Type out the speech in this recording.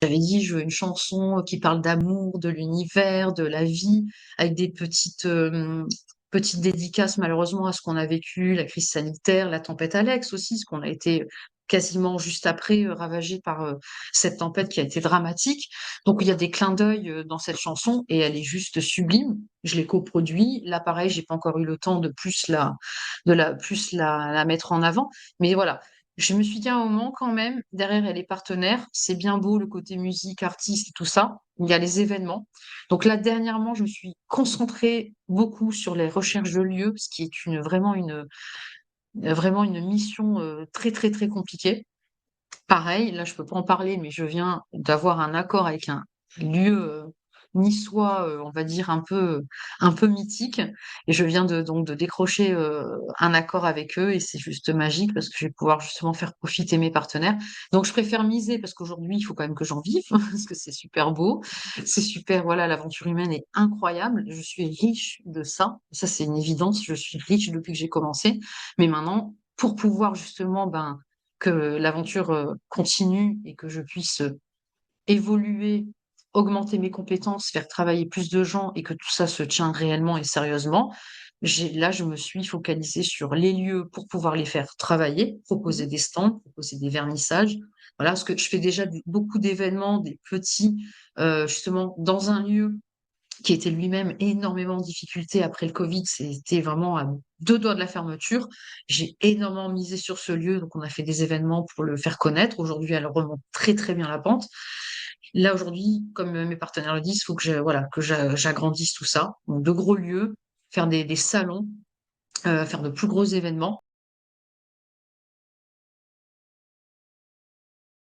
J'avais dit: «Je veux une chanson qui parle d'amour, de l'univers, de la vie», avec des petites dédicaces malheureusement à ce qu'on a vécu, la crise sanitaire, la tempête Alex aussi, parce qu'on a été quasiment juste après, ravagés par, cette tempête qui a été dramatique. Donc il y a des clins d'œil, dans cette chanson et elle est juste sublime. Je l'ai coproduit. Là pareil, j'ai pas encore eu le temps de la mettre en avant. Mais voilà, je me suis dit à un moment quand même, derrière elle est partenaire, c'est bien beau le côté musique, artiste et tout ça, il y a les événements. Donc là, dernièrement, je me suis concentrée beaucoup sur les recherches de lieux, ce qui est vraiment une mission, très, très, très compliquée. Pareil, là, je peux pas en parler, mais je viens d'avoir un accord avec un lieu, niçois, on va dire un peu mythique et je viens de décrocher, un accord avec eux et c'est juste magique parce que je vais pouvoir justement faire profiter mes partenaires. Donc je préfère miser parce qu'aujourd'hui, il faut quand même que j'en vive parce que c'est super beau, c'est super voilà, l'aventure humaine est incroyable. Je suis riche de ça. Ça, c'est une évidence. Je suis riche depuis que j'ai commencé. Mais maintenant, pour pouvoir justement, ben, que l'aventure, continue et que je puisse, évoluer, augmenter mes compétences, faire travailler plus de gens et que tout ça se tient réellement et sérieusement, je me suis focalisée sur les lieux pour pouvoir les faire travailler, Mmh proposer mh. des stands, proposer des vernissages. Voilà, parce que je fais déjà beaucoup d'événements, des petits, justement dans un lieu qui était lui-même énormément en difficulté après le Covid, c'était vraiment à 2 doigts de la fermeture. J'ai énormément misé sur ce lieu, donc on a fait des événements pour le faire connaître. Aujourd'hui, elle remonte très, très bien la pente. Là, aujourd'hui, comme, mes partenaires le disent, il faut que j'agrandisse tout ça. Donc de gros lieux, faire des salons, faire de plus gros événements.